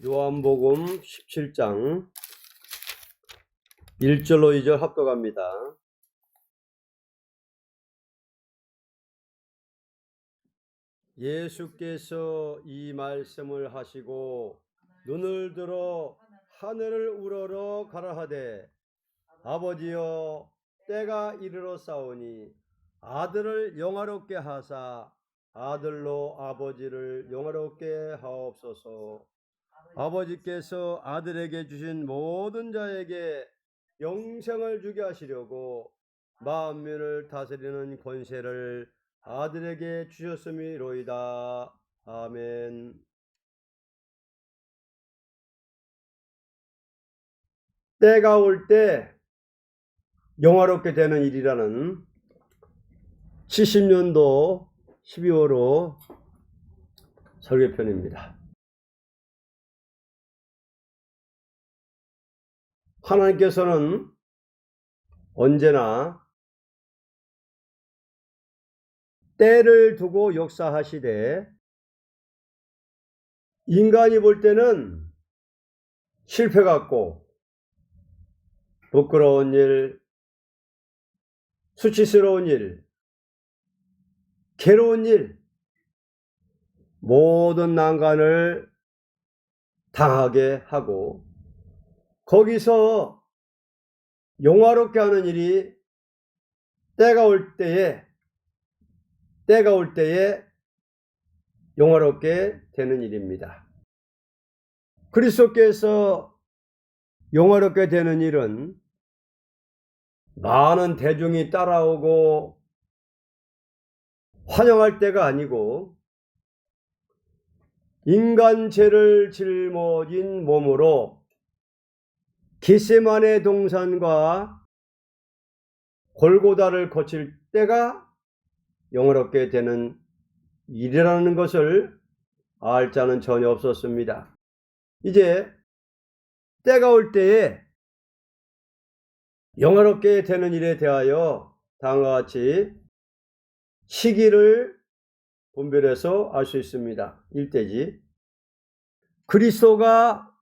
요한복음 17장 1절로 2절 합독합니다. 예수께서 이 말씀을 하시고 눈을 들어 하늘을 우러러 가라하되 아버지여 때가 이르러 싸우니 아들을 영화롭게 하사 아들로 아버지를 영화롭게 하옵소서. 아버지께서 아들에게 주신 모든 자에게 영생을 주게 하시려고 만민을 다스리는 권세를 아들에게 주셨음이로이다. 아멘. 때가 올 때 영화롭게 되는 일이라는 70년도 12월호 설교편입니다. 하나님께서는 언제나 때를 두고 역사하시되 인간이 볼 때는 실패 같고 부끄러운 일, 수치스러운 일, 괴로운 일, 모든 난관을 당하게 하고 거기서 영화롭게 하는 일이 때가 올 때에 영화롭게 되는 일입니다. 그리스도께서 영화롭게 되는 일은 많은 대중이 따라오고 환영할 때가 아니고 인간 죄를 짊어진 몸으로 겟세마네 동산과 골고다를 거칠 때가 영화롭게 되는 일이라는 것을 알 자는 전혀 없었습니다. 이제 때가 올 때에 영화롭게 되는 일에 대하여 다음과 같이 시기를 분별해서 알 수 있습니다. 1대지 그리스도가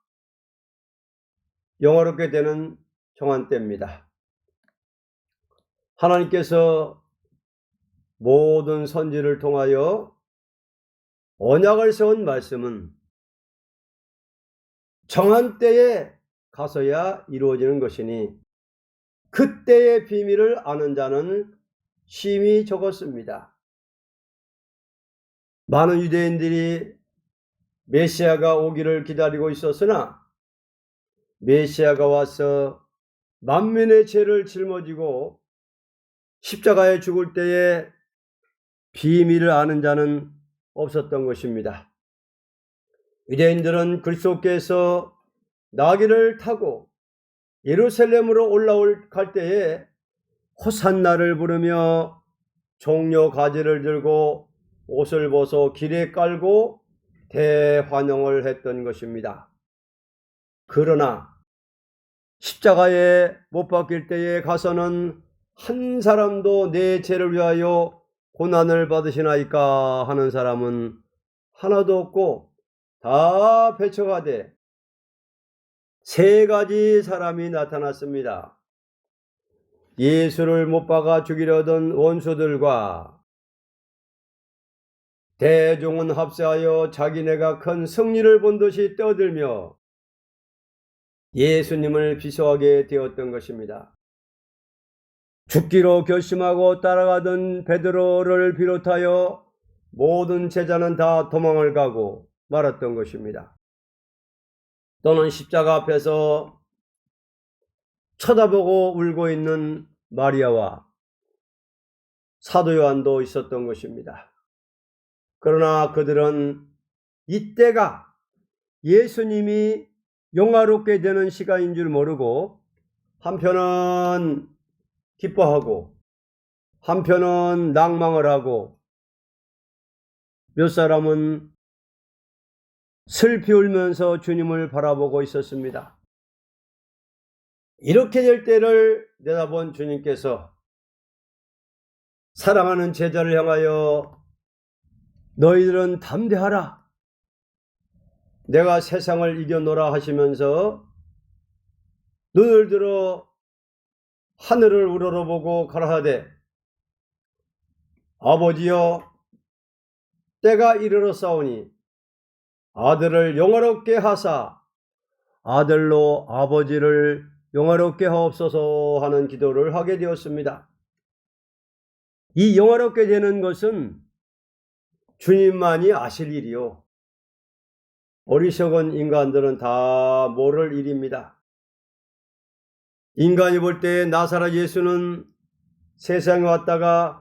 영화롭게 되는 정한 때입니다. 하나님께서 모든 선지를 통하여 언약을 세운 말씀은 정한 때에 가서야 이루어지는 것이니 그때의 비밀을 아는 자는 심히 적었습니다. 많은 유대인들이 메시아가 오기를 기다리고 있었으나 메시아가 와서 만민의 죄를 짊어지고 십자가에 죽을 때에 비밀을 아는 자는 없었던 것입니다. 유대인들은 그리스도께서 나귀를 타고 예루살렘으로 올라갈 때에 호산나를 부르며 종려 가지를 들고 옷을 벗어 길에 깔고 대환영을 했던 것입니다. 그러나 십자가에 못 박힐 때에 가서는 한 사람도 내 죄를 위하여 고난을 받으시나이까 하는 사람은 하나도 없고 다 배척하되 세 가지 사람이 나타났습니다. 예수를 못 박아 죽이려던 원수들과 대종은 합세하여 자기네가 큰 승리를 본 듯이 떠들며 예수님을 비소하게 되었던 것입니다. 죽기로 결심하고 따라가던 베드로를 비롯하여 모든 제자는 다 도망을 가고 말았던 것입니다. 또는 십자가 앞에서 쳐다보고 울고 있는 마리아와 사도 요한도 있었던 것입니다. 그러나 그들은 이때가 예수님이 영화롭게 되는 시간인 줄 모르고 한편은 기뻐하고 한편은 낭망을 하고 몇 사람은 슬피 울면서 주님을 바라보고 있었습니다. 이렇게 될 때를 내다본 주님께서 사랑하는 제자를 향하여 너희들은 담대하라. 내가 세상을 이겨노라 하시면서 눈을 들어 하늘을 우러러보고 가라사대 아버지여 때가 이르렀사오니 아들을 영화롭게 하사 아들로 아버지를 영화롭게 하옵소서 하는 기도를 하게 되었습니다. 이 영화롭게 되는 것은 주님만이 아실 일이요, 어리석은 인간들은 다 모를 일입니다. 인간이 볼 때 나사렛 예수는 세상에 왔다가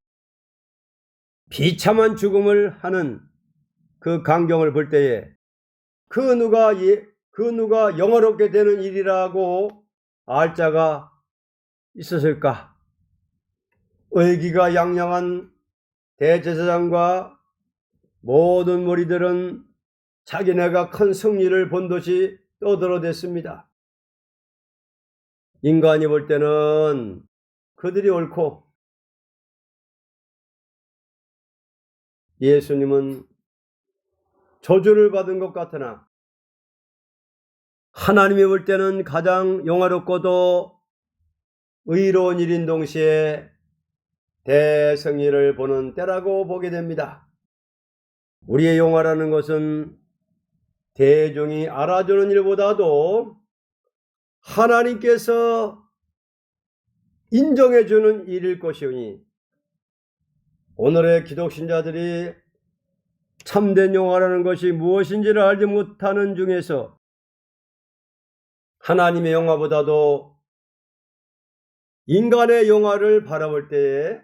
비참한 죽음을 하는 그 광경을 볼 때에 그 누가 영화롭게 되는 일이라고 알 자가 있었을까? 의기가 양양한 대제사장과 모든 무리들은 자기네가 큰 승리를 본 듯이 떠들어댔습니다. 인간이 볼 때는 그들이 옳고 예수님은 저주를 받은 것 같으나 하나님이 볼 때는 가장 영화롭고도 의로운 일인 동시에 대승리를 보는 때라고 보게 됩니다. 우리의 영화라는 것은 대중이 알아주는 일보다도 하나님께서 인정해주는 일일 것이오니 오늘의 기독신자들이 참된 영화라는 것이 무엇인지를 알지 못하는 중에서 하나님의 영화보다도 인간의 영화를 바라볼 때에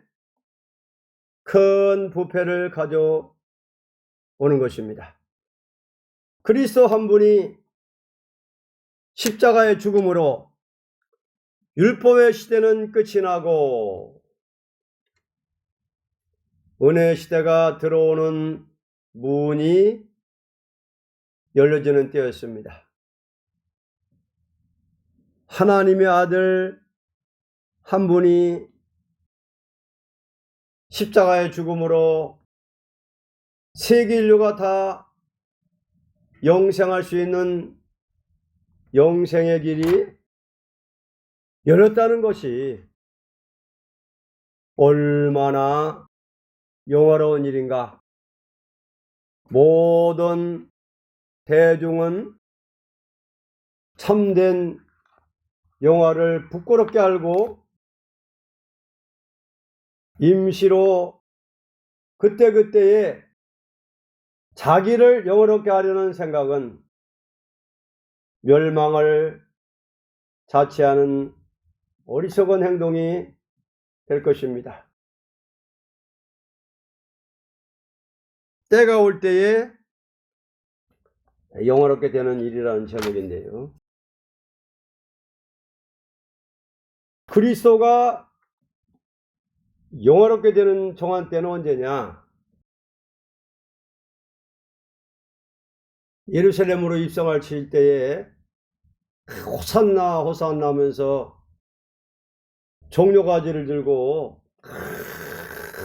큰 부패를 가져오는 것입니다. 그리스도 한 분이 십자가의 죽음으로 율법의 시대는 끝이 나고 은혜의 시대가 들어오는 문이 열려지는 때였습니다. 하나님의 아들 한 분이 십자가의 죽음으로 세계 인류가 다 영생할 수 있는 영생의 길이 열렸다는 것이 얼마나 영화로운 일인가. 모든 대중은 참된 영화를 부끄럽게 알고 임시로 그때그때에 자기를 영화롭게 하려는 생각은 멸망을 자취하는 어리석은 행동이 될 것입니다. 때가 올 때에 영화롭게 되는 일이라는 제목인데요. 그리스도가 영화롭게 되는 정한 때는 언제냐? 예루살렘으로 입성할 때에 호산나 호산나 하면서 종려가지를 들고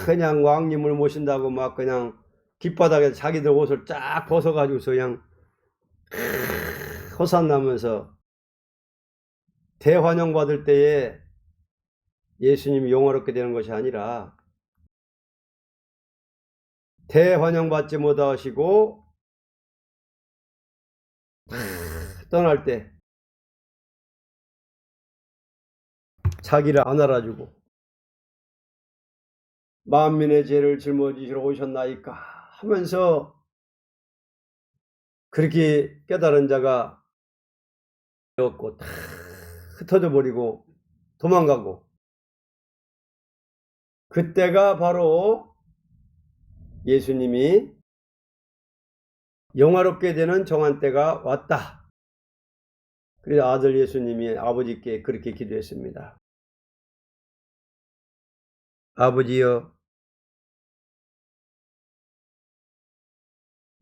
그냥 왕님을 모신다고 막 그냥 길바닥에 자기들 옷을 쫙 벗어가지고서 그냥 호산나 하면서 대환영 받을 때에 예수님이 영화롭게 되는 것이 아니라 대환영 받지 못하시고 떠날 때 자기를 안 알아주고 만민의 죄를 짊어지시러 오셨나이까 하면서 그렇게 깨달은 자가 없고 다 흩어져 버리고 도망가고, 그때가 바로 예수님이 영화롭게 되는 정한 때가 왔다. 그래서 아들 예수님이 아버지께 그렇게 기도했습니다. 아버지여,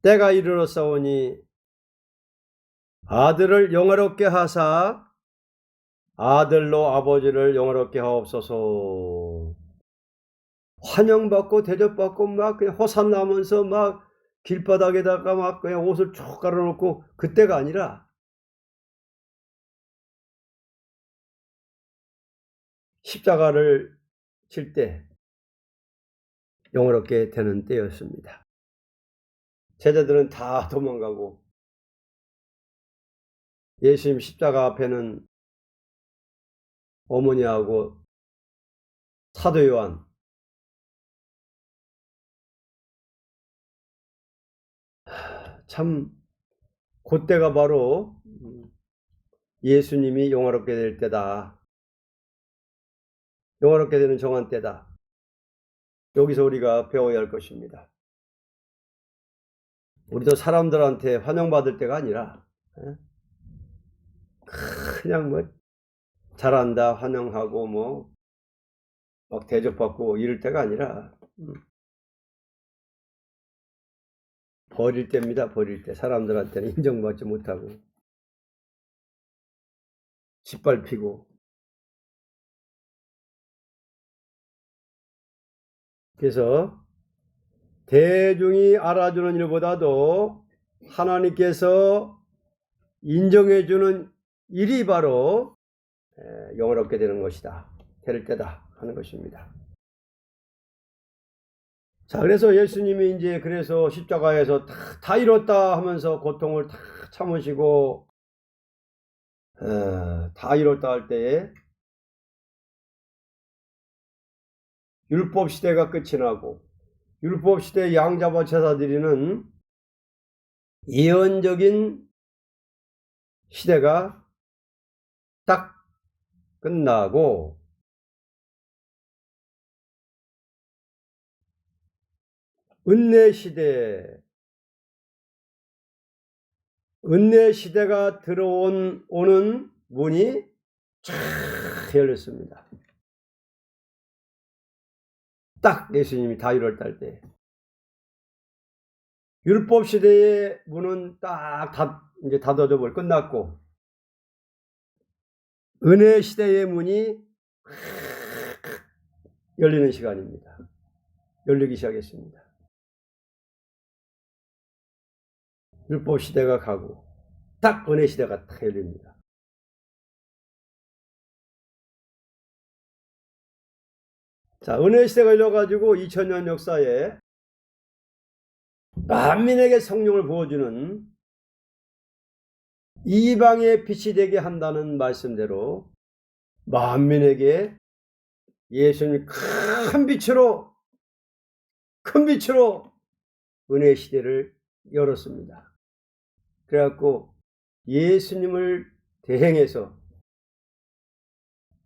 때가 이르렀사오니 아들을 영화롭게 하사 아들로 아버지를 영화롭게 하옵소서. 환영받고 대접받고 막 그냥 호산나면서 막 길바닥에다가 막 그냥 옷을 쭉 깔아놓고 그때가 아니라 십자가를 칠 때 영화롭게 되는 때였습니다. 제자들은 다 도망가고 예수님 십자가 앞에는 어머니하고 사도 요한, 참 그때가 바로 예수님이 영화롭게 될 때다. 영화롭게 되는 정한 때다. 여기서 우리가 배워야 할 것입니다. 우리도 사람들한테 환영받을 때가 아니라 그냥 뭐 잘한다 환영하고 뭐 막 대접받고 이럴 때가 아니라 버릴 때입니다. 버릴 때. 사람들한테는 인정받지 못하고 짓밟히고. 그래서 대중이 알아주는 일보다도 하나님께서 인정해주는 일이 바로 영화롭게 되는 것이다. 될 때다 하는 것입니다. 자, 그래서 예수님이 이제 그래서 십자가에서 다 이뤘다 하면서 고통을 다 참으시고 다 이뤘다 할 때에 율법 시대가 끝이 나고 율법 시대 양잡아 제사 드리는 예언적인 시대가 딱 끝나고 은혜 시대가 오는 문이 쫙 열렸습니다. 딱 예수님이 다 이뤘다 때 율법 시대의 문은 딱 이제 닫아져 버려 끝났고 은혜 시대의 문이 열리는 시간입니다. 열리기 시작했습니다. 율법 시대가 가고 딱 은혜 시대가 딱 열립니다. 자, 은혜 시대가 열려가지고 2000년 역사에 만민에게 성령을 부어주는 이방의 빛이 되게 한다는 말씀대로 만민에게 예수님 큰 빛으로 은혜 시대를 열었습니다. 그래갖고 예수님을 대행해서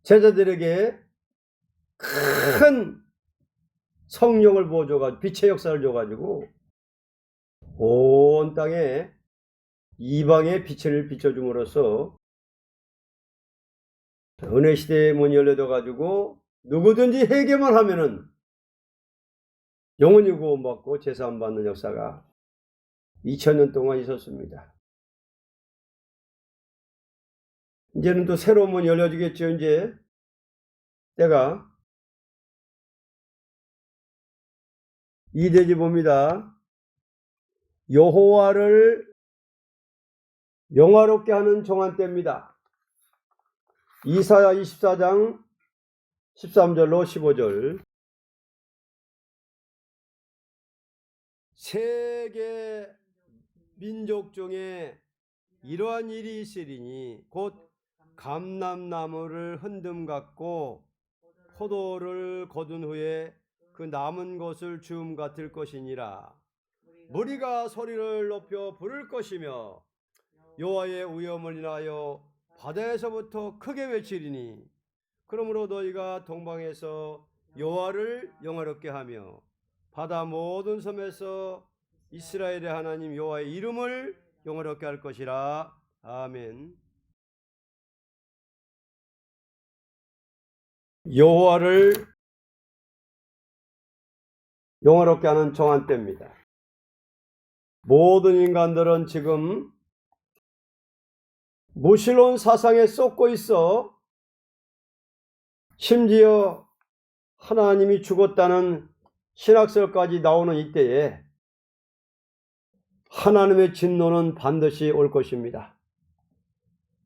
제자들에게 큰 성령을 부어줘가지고 빛의 역사를 줘가지고 온 땅에 이방의 빛을 비춰줌으로써 은혜 시대의 문이 열려져가지고 누구든지 회개만 하면은 영원히 구원받고 제사함 받는 역사가 2000년 동안 있었습니다. 이제는 또 새로운 문이 열려지겠죠. 이제 때가 이대지 봅니다. 여호와를 영화롭게 하는 정한 때입니다. 이사야 24장 13절로 15절. 세계 민족 중에 이러한 일이 있으리니 곧 감람나무를 흔듦 같고 포도를 거둔 후에 그 남은 것을 주움 같을 것이니라. 무리가 소리를 높여 부를 것이며 여호와의 위엄을 인하여 바다에서부터 크게 외치리니 그러므로 너희가 동방에서 여호와를 영화롭게 하며 바다 모든 섬에서 이스라엘의 하나님 여호와의 이름을 영화롭게 할 것이라. 아멘. 여호와를 영화롭게 하는 정한 때입니다. 모든 인간들은 지금 무신론 사상에 쏟고 있어 심지어 하나님이 죽었다는 신학설까지 나오는 이때에 하나님의 진노는 반드시 올 것입니다.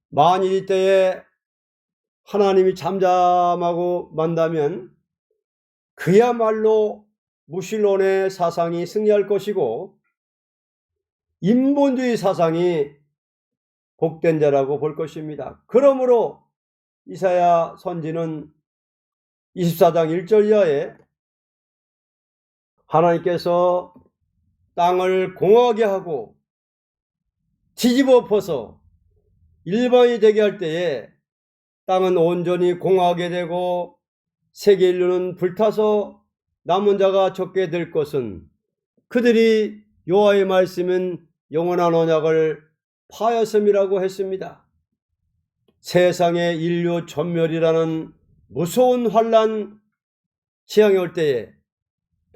만일 이때에 하나님이 잠잠하고 만다면 그야말로 무신론의 사상이 승리할 것이고 인본주의 사상이 복된 자라고 볼 것입니다. 그러므로 이사야 선지는 24장 1절 이하에 하나님께서 땅을 공허하게 하고 뒤집어 엎어서 일반이 되게 할 때에 땅은 온전히 공허하게 되고 세계 인류는 불타서 남은 자가 적게 될 것은 그들이 여호와의 말씀은 영원한 언약을 파하였음이라고 했습니다. 세상의 인류 전멸이라는 무서운 환난 지향이 올 때에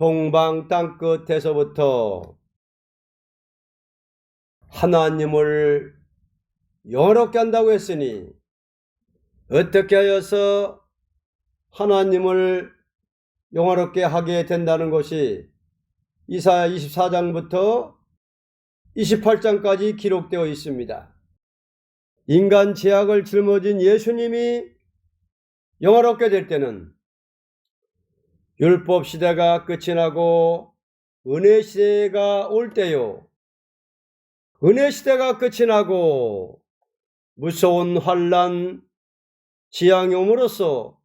동방 땅끝에서부터 하나님을 영원롭게 한다고 했으니 어떻게 하여서 하나님을 영원롭게 하게 된다는 것이 이사야 24장부터 28장까지 기록되어 있습니다. 인간 죄악을 짊어진 예수님이 영원롭게 될 때는 율법 시대가 끝이 나고 은혜 시대가 올 때요. 은혜 시대가 끝이 나고 무서운 환난 지향이 옴으로써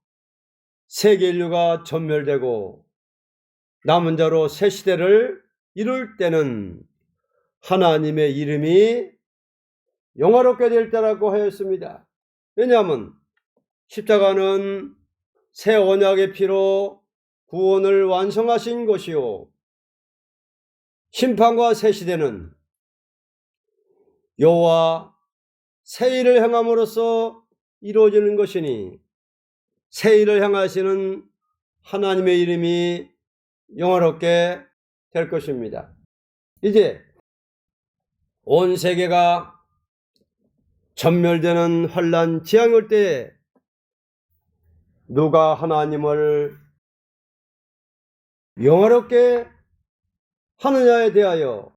세계 인류가 전멸되고 남은 자로 새 시대를 이룰 때는 하나님의 이름이 영화롭게 될 때라고 하였습니다. 왜냐하면 십자가는 새 언약의 피로 구원을 완성하신 것이요 심판과 새 시대는 여호와 새 일을 행함으로써 이루어지는 것이니 새 일을 행하시는 하나님의 이름이 영화롭게 될 것입니다. 이제 온 세계가 전멸되는 환난 지향이 올 때에 누가 하나님을 영화롭게 하느냐에 대하여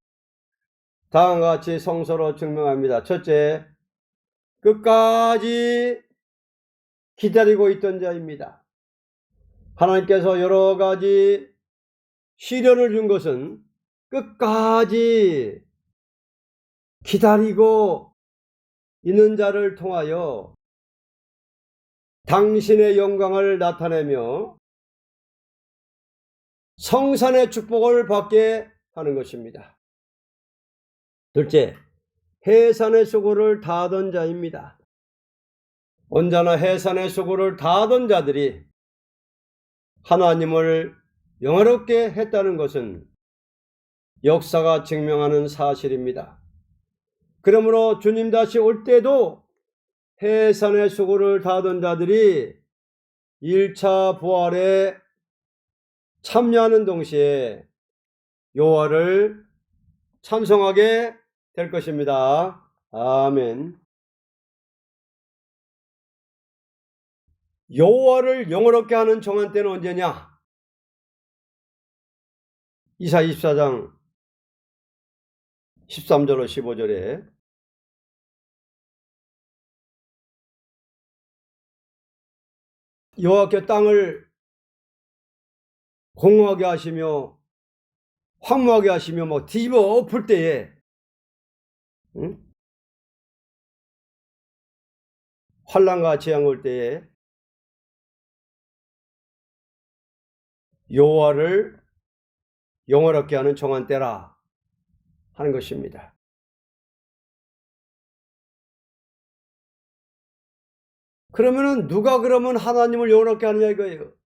다음과 같이 성서로 증명합니다. 첫째, 끝까지 기다리고 있던 자입니다. 하나님께서 여러 가지 시련을 준 것은 끝까지 기다리고 있는 자를 통하여 당신의 영광을 나타내며 성산의 축복을 받게 하는 것입니다. 둘째, 해산의 수고를 다하던 자입니다. 언제나 해산의 수고를 다하던 자들이 하나님을 영화롭게 했다는 것은 역사가 증명하는 사실입니다. 그러므로 주님 다시 올 때도 해산의 수고를 다하던 자들이 1차 부활에 참여하는 동시에 여호와를 찬송하게 될 것입니다. 아멘. 여호와를 영화롭게 하는 정한 때는 언제냐? 이사야 24장 13절로 15절에 여호와께 땅을 공허하게 하시며 황무하게 하시며 막 뒤집어 엎을 때에 환난과 재앙 올 때에 여호와를 영화롭게 하는 정한 때라 하는 것입니다. 그러면은 누가 그러면 하나님을 영화롭게 하느냐 이거예요.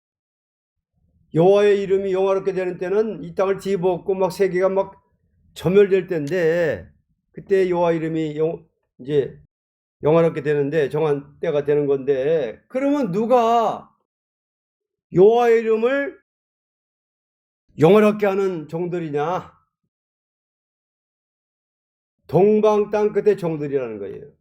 여호와의 이름이 영화롭게 되는 때는 이 땅을 뒤집어엎고 막 세계가 막 전멸될 때인데 그때 여호와 이름이 이제 영화롭게 되는데 정한 때가 되는 건데 그러면 누가 여호와의 이름을 영화롭게 하는 종들이냐? 동방 땅 끝의 종들이라는 거예요.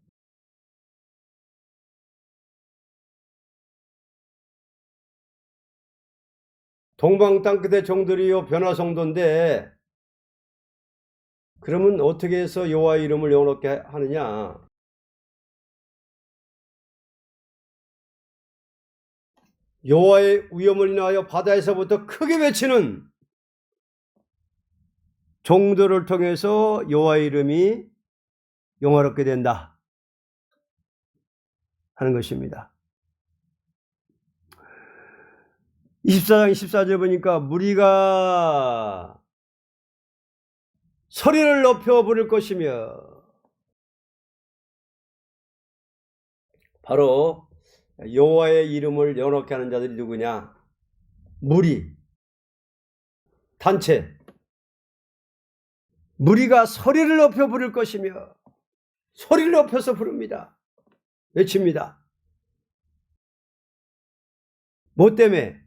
동방 땅 끝의 종들이요 변화성도인데 그러면 어떻게 해서 여호와의 이름을 영원롭게 하느냐? 여호와의 위엄을 인하여 바다에서부터 크게 외치는 종들을 통해서 여호와의 이름이 영화롭게 된다 하는 것입니다. 24장 14절 보니까 무리가 소리를 높여 부를 것이며, 바로 여호와의 이름을 영화롭게 하는 자들이 누구냐? 무리, 단체, 무리가 소리를 높여 부를 것이며, 소리를 높여서 부릅니다. 외칩니다. 뭐 때문에?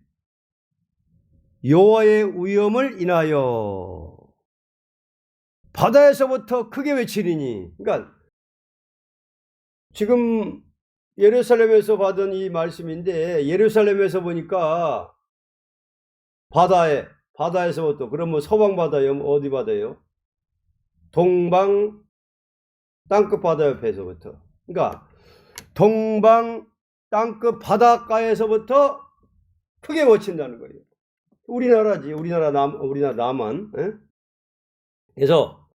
여호와의 위엄을 인하여 바다에서부터 크게 외치리니. 그러니까 지금 예루살렘에서 받은 이 말씀인데, 예루살렘에서 보니까 바다에서부터, 그러면 서방 바다요? 어디 바다요? 동방 땅끝 바다 옆에서부터. 그러니까 동방 땅끝 바닷가에서부터 크게 외친다는 거예요. 우리나라지. 우리나라 남한. 에? 그래서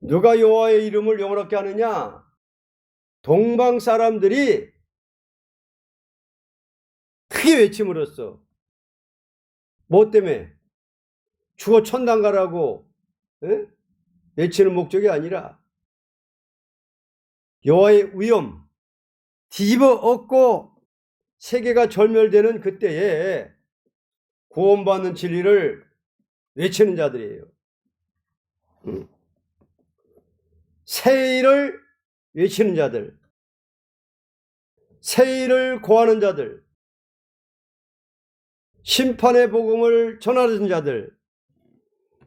누가 여호와의 이름을 영화롭게 하느냐? 동방 사람들이 크게 외침으로써. 뭐 때문에? 죽어 천당 가라고 외치는 목적이 아니라 여호와의 위엄, 뒤집어 엎고 세계가 절멸되는 그때에 구원받는 진리를 외치는 자들이에요. 새 일을 외치는 자들, 새 일을 고하는 자들, 심판의 복음을 전하는 자들,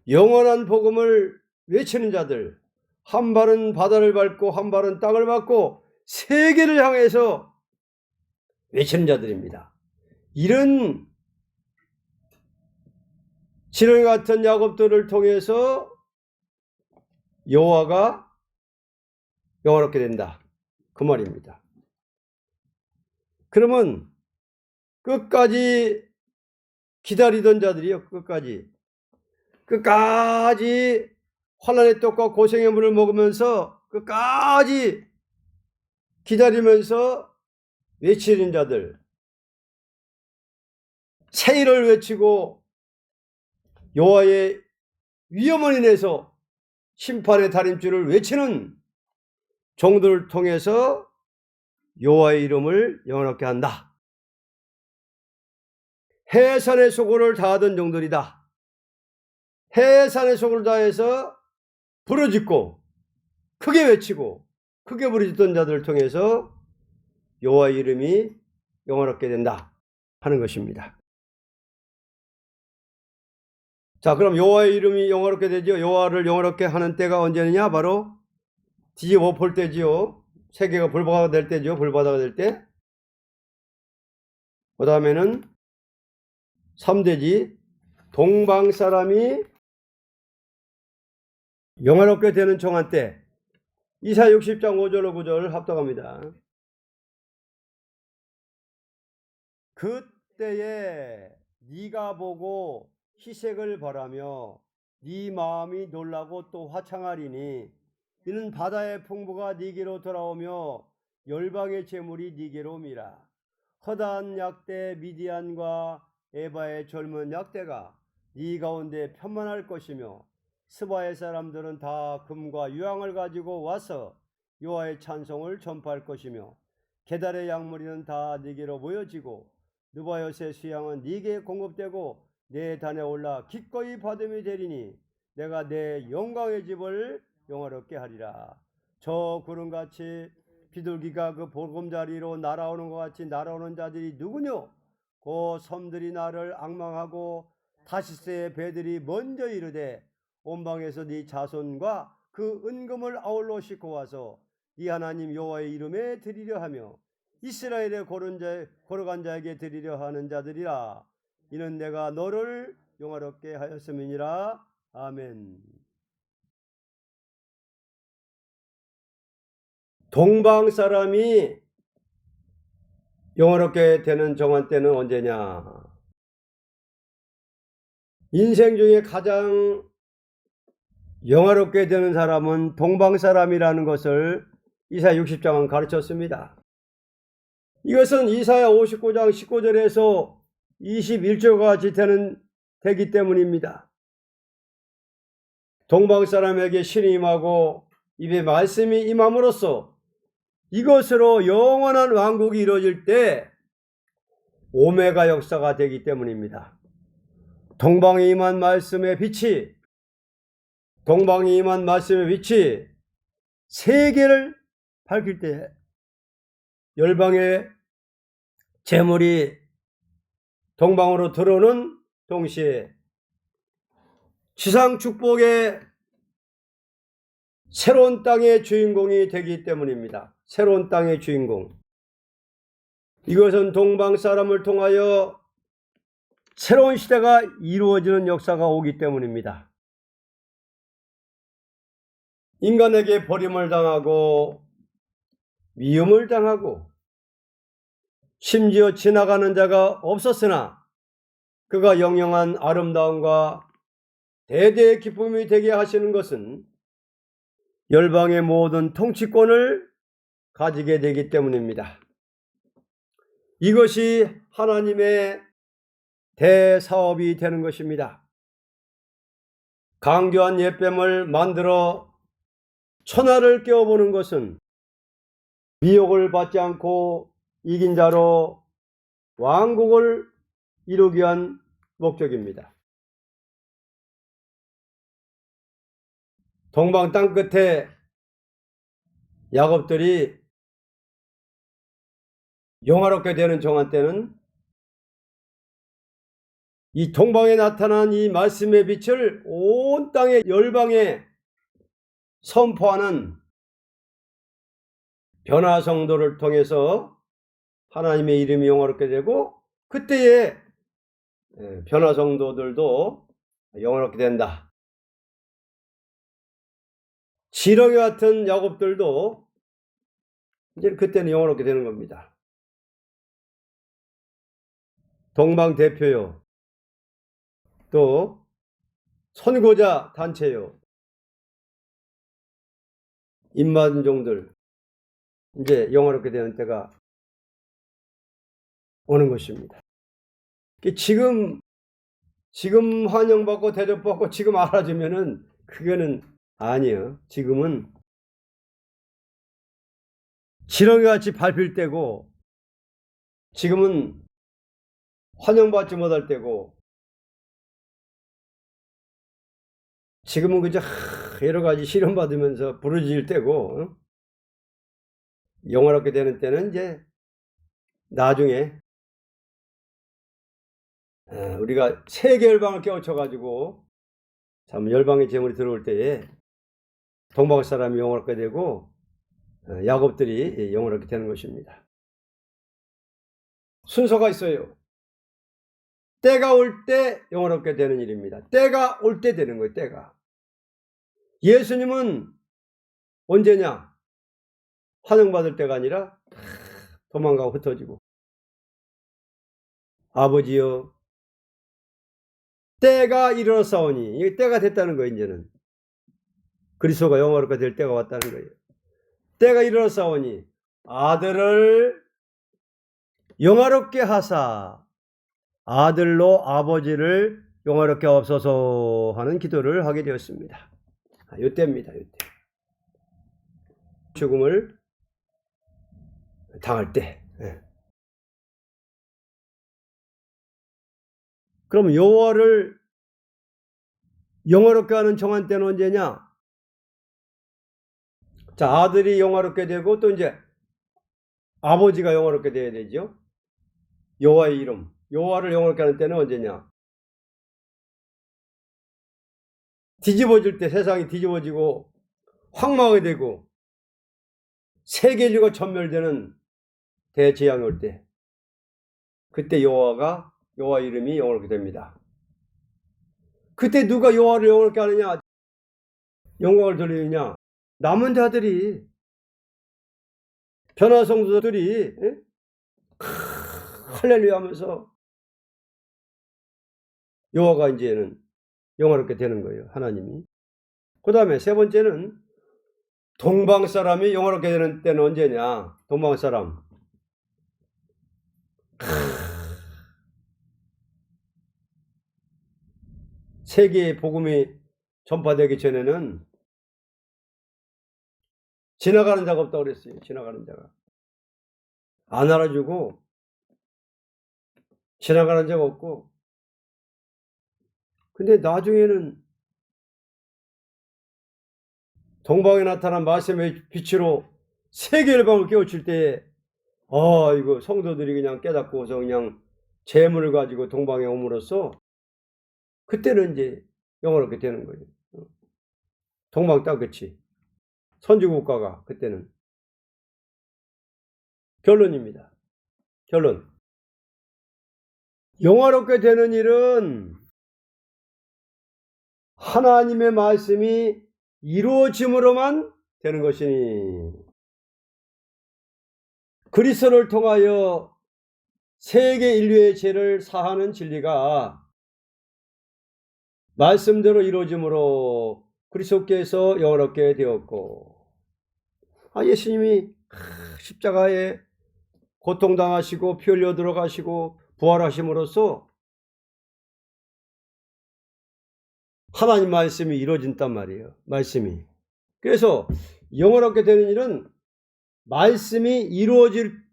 영원한 복음을 외치는 자들, 한 발은 바다를 밟고 한 발은 땅을 밟고 세계를 향해서 외치는 자들입니다. 이런 지렁이 같은 야곱들을 통해서 여호와가 영화롭게 된다, 그 말입니다. 그러면 끝까지 기다리던 자들이요, 끝까지 환난의 떡과 고생의 물을 먹으면서 끝까지 기다리면서 외치는 자들, 새 일을 외치고 여호와의 위엄을 인해서 심판의 다림줄을 외치는 종들을 통해서 여호와의 이름을 영화롭게 한다. 해산의 소고를 다하던 종들이다. 해산의 소고를 다해서 부르짖고 크게 외치고 크게 부르짖던 자들을 통해서 여호와의 이름이 영화롭게 된다 하는 것입니다. 자, 그럼 여호와의 이름이 영화롭게 되죠. 여호와를 영화롭게 하는 때가 언제느냐? 바로 뒤집어 볼 때지요. 세계가 불바다가 될 때죠. 불바다가 될 때. 그 다음에는 3대지 동방 사람이 영화롭게 되는 정한 때. 이사야 60장 5절 9절 합독합니다. 그때에 네가 보고 희색을 바라며 네 마음이 놀라고 또 화창하리니 이는 바다의 풍부가 네게로 돌아오며 열방의 재물이 네게로 옴이라. 허다한 약대 미디안과 에바의 젊은 약대가 네 가운데 편만할 것이며 스바의 사람들은 다 금과 유황을 가지고 와서 여호와의 찬송을 전파할 것이며 게달의 양무리는 다 네게로 모여지고 느바요스의 수양은 네게 공급되고 내 단에 올라 기꺼이 받음이 되리니 내가 내 영광의 집을 영화롭게 하리라. 저 구름같이 비둘기가 그 보금자리로 날아오는 것 같이 날아오는 자들이 누구뇨? 그 섬들이 나를 앙망하고 다시스의 배들이 먼저 이르되 온방에서 네 자손과 그 은금을 아울러 싣고 와서 네 하나님 여호와의 이름에 드리려 하며 이스라엘의 걸어간 자에게 드리려 하는 자들이라. 이는 내가 너를 영화롭게 하였음이니라. 아멘. 동방 사람이 영화롭게 되는 정한 때는 언제냐? 인생 중에 가장 영화롭게 되는 사람은 동방 사람이라는 것을 이사야 60장은 가르쳤습니다. 이것은 이사야 59장 19절에서 21절과 같이 되기 때문입니다. 동방 사람에게 신이 임하고 입에 말씀이 임함으로써 이것으로 영원한 왕국이 이루어질 때 오메가 역사가 되기 때문입니다. 동방에 임한 말씀의 빛이 세계를 밝힐 때 열방의 재물이 동방으로 들어오는 동시에 지상 축복의 새로운 땅의 주인공이 되기 때문입니다. 새로운 땅의 주인공. 이것은 동방 사람을 통하여 새로운 시대가 이루어지는 역사가 오기 때문입니다. 인간에게 버림을 당하고 미움을 당하고 심지어 지나가는 자가 없었으나 그가 영영한 아름다움과 대대의 기쁨이 되게 하시는 것은 열방의 모든 통치권을 가지게 되기 때문입니다. 이것이 하나님의 대사업이 되는 것입니다. 강교한 옛뱀을 만들어 천하를 깨워보는 것은 미혹을 받지 않고 이긴 자로 왕국을 이루기 위한 목적입니다. 동방 땅끝에 야곱들이 영화롭게 되는 정한 때는 이 동방에 나타난 이 말씀의 빛을 온 땅의 열방에 선포하는 변화 성도를 통해서 하나님의 이름이 영화롭게 되고 그때의 변화 성도들도 영화롭게 된다. 지렁이 같은 야곱들도 이제 그때는 영화롭게 되는 겁니다. 동방 대표요. 또 선고자 단체요. 입맞은 종들 이제 영화롭게 되는 때가 오는 것입니다. 지금 환영받고 대접받고 지금 알아주면은 그거는 아니에요. 지금은 지렁이같이 밟힐 때고 지금은 환영받지 못할 때고 지금은 그저 여러 가지 시련받으면서 부르짖을 때고 영화롭게 되는 때는 이제 나중에 우리가 세계 열방을 깨우쳐가지고 참 열방의 재물이 들어올 때에 동방 사람이 영화롭게 되고 야곱들이 영화롭게 되는 것입니다. 순서가 있어요. 때가 올 때 영화롭게 되는 일입니다. 때가 올 때 되는 거예요. 때가. 예수님은 언제냐? 환영받을 때가 아니라 도망가고 흩어지고 아버지여 때가 이르렀사오니 이게 때가 됐다는 거예요. 이제는 그리스도가 영화롭게 될 때가 왔다는 거예요. 때가 이르렀사오니 아들을 영화롭게 하사 아들로 아버지를 영화롭게 하옵소서 하는 기도를 하게 되었습니다. 이때입니다. 이때 죽음을 당할 때. 그럼 여호와를 영화롭게 하는 정한 때는 언제냐? 자, 아들이 영화롭게 되고 또 이제 아버지가 영화롭게 돼야 되죠. 여호와의 이름, 여호와를 영화롭게 하는 때는 언제냐? 뒤집어질 때, 세상이 뒤집어지고 황망하게 되고 세계 인류가 전멸되는 대재앙이 올 때, 그때 여호와 이름이 영화롭게 됩니다. 그때 누가 여호와를 영화롭게 하느냐? 영광을 돌리느냐? 남은 자들이 변화 성도들이 할렐루야 하면서 여호와가 이제는 영화롭게 되는 거예요. 하나님이. 그 다음에 세 번째는 동방 사람이 영화롭게 되는 때는 언제냐? 동방 사람. 세계의 복음이 전파되기 전에는 지나가는 자가 없다고 그랬어요. 지나가는 자가. 안 알아주고 지나가는 자가 없고. 근데 나중에는 동방에 나타난 말씀의 빛으로 세계 열방을 깨우칠 때에 이거 성도들이 그냥 깨닫고서 그냥 재물을 가지고 동방에 옴으로써 그때는 이제 영화롭게 되는 거예요. 동방 딱 그치. 선지국가가 그때는. 결론입니다. 결론. 영화롭게 되는 일은 하나님의 말씀이 이루어짐으로만 되는 것이니 그리스도를 통하여 세계 인류의 죄를 사하는 진리가 말씀대로 이루어짐으로 그리스도께서 영화롭게 되었고, 예수님이 십자가에 고통당하시고 피 흘려 들어가시고 부활하심으로써 하나님 말씀이 이루어진단 말이에요. 말씀이. 그래서 영화롭게 되는 일은 말씀이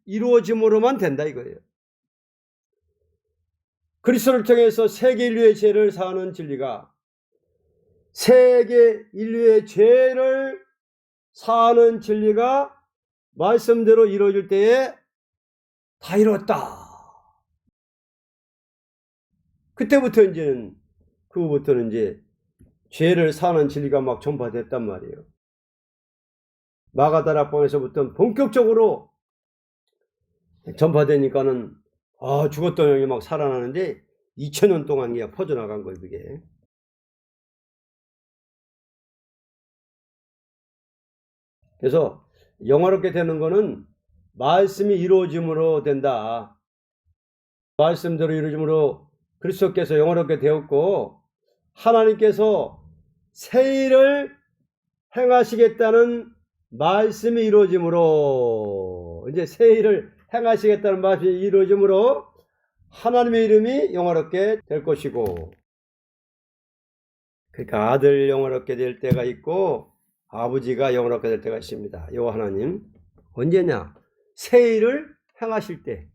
이루어짐으로만 된다 이거예요. 그리스도를 통해서 세계 인류의 죄를 사하는 진리가 세계 인류의 죄를 사하는 진리가 말씀대로 이루어질 때에 다 이뤘다. 그때부터는 이제 죄를 사하는 진리가 막 전파됐단 말이에요. 마가다락방에서부터 본격적으로 전파되니까는 죽었던 영이 막 살아나는데 2000년 동안 그냥 퍼져나간 거예요, 그게. 그래서 영화롭게 되는 거는 말씀이 이루어짐으로 된다. 말씀대로 이루어짐으로 그리스도께서 영화롭게 되었고 하나님께서 새 일을 행하시겠다는 말씀이 이루어짐으로 이제 새 일을 행하시겠다는 말씀이 이루어짐으로 하나님의 이름이 영화롭게 될 것이고, 그러니까 아들 영화롭게 될 때가 있고 아버지가 영화롭게 될 때가 있습니다. 요 하나님 언제냐? 새 일을 행하실 때.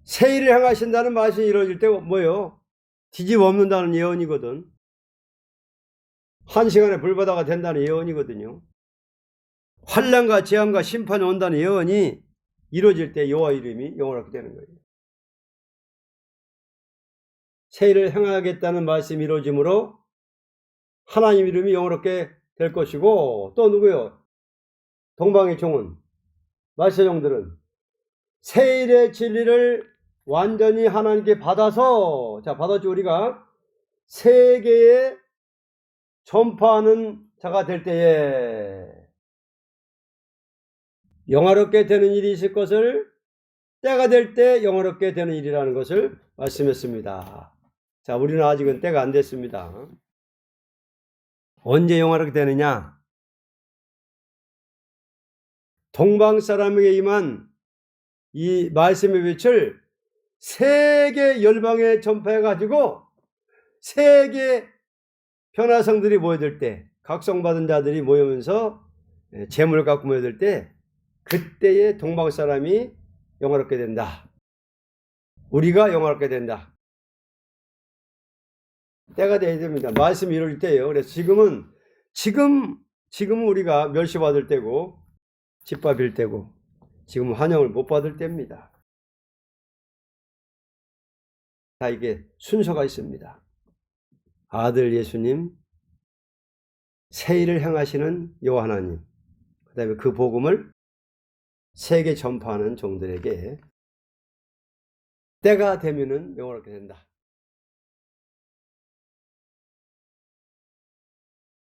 새 일을 행하신다는 말씀이 이루어질 때 뭐예요? 뒤집어 엎는다는 예언이거든. 한 시간에 불바다가 된다는 예언이거든요. 환난과 재앙과 심판이 온다는 예언이 이루어질 때 여호와 이름이 영화롭게 되는 거예요. 새 일을 행하겠다는 말씀이 이루어짐으로 하나님 이름이 영화롭게 될 것이고, 또 누구요? 동방의 종은, 말세종들은 새 일의 진리를 완전히 하나님께 받아서, 받았죠. 우리가 세계에 전파하는 자가 될 때에 영화롭게 되는 일이 있을 것을, 때가 될 때 영화롭게 되는 일이라는 것을 말씀했습니다. 자, 우리는 아직은 때가 안 됐습니다. 언제 영화롭게 되느냐? 동방 사람에게 임한 이 말씀의 빛을 세계 열방에 전파해가지고 세계 변화성들이 모여들 때, 각성받은 자들이 모이면서 재물을 갖고 모여들 때, 그때에 동방 사람이 영화롭게 된다. 우리가 영화롭게 된다. 때가 돼야 됩니다. 말씀이 이루어질 때예요. 그래서 지금은 우리가 멸시받을 때고 짓밟힐 때고 지금은 환영을 못 받을 때입니다. 다 이게 순서가 있습니다. 아들 예수님, 새 일을 행하시는 여호와 하나님, 그 다음에 그 복음을 세계 전파하는 종들에게 때가 되면은 영화롭게 된다.